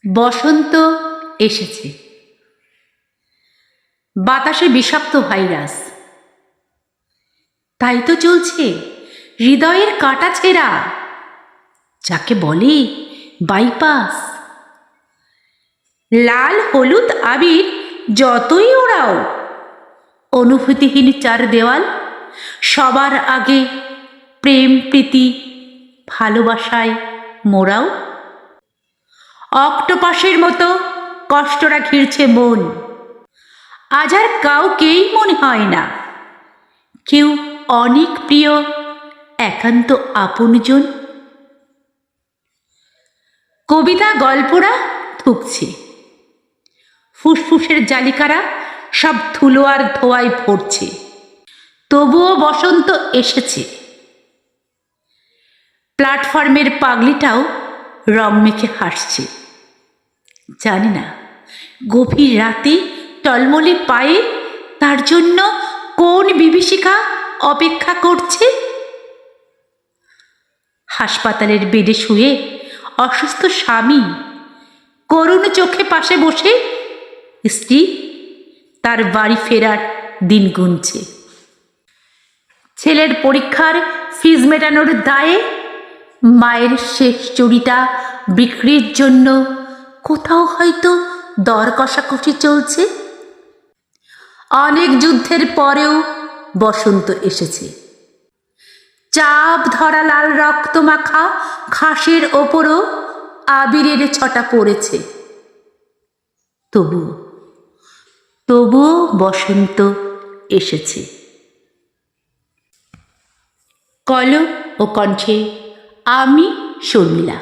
বসন্ত এসেছে। বাতাসে বিষাক্ত ভাইরাস, তাই তো চলছে হৃদয়ের কাটা ছেঁড়া, যাকে বলে বাইপাস। লাল হলুদ আবির যতই ওড়াও, অনুভূতিহীন চার দেওয়াল, সবার আগে প্রেম প্রীতি ভালোবাসায় মোরাও। অক্টোপাসের মতো কষ্টরা ঘিরছে মন, আজ আর কাউকেই মনে হয় না। কেউ অনেক প্রিয়, একান্ত আপনজন। কবিতা গল্পরা থুকছে, ফুসফুসের জালিকারা সব ধুলো আর ধোয়ায় ভরছে। তবুও বসন্ত এসেছে। প্ল্যাটফর্মের পাগলিটাও রং মেখে হাসছে। জানি না গভীর রাতে টলমলে পায়ে তার জন্য কোন বিভীষিকা অপেক্ষা করছে। হাসপাতালের বেডে শুয়ে অসুস্থ স্বামী করুণ চোখে পাশে বসে স্ত্রী তার বাড়ি ফেরার দিন গুনছে। ছেলের পরীক্ষার ফিজ মেটানোর দায়ে মায়ের শেষ চুরিটা বিক্রির জন্য কোথাও হয়তো দর কষাকষি চলছে। অনেক যুদ্ধের পরেও বসন্ত এসেছে। চাপ ধরা লাল রক্ত মাখা ঘাসের ওপরও আবিরের ছটা পড়েছে। তবুও বসন্ত এসেছে। কলম ও কণ্ঠে আমি শর্মিলা।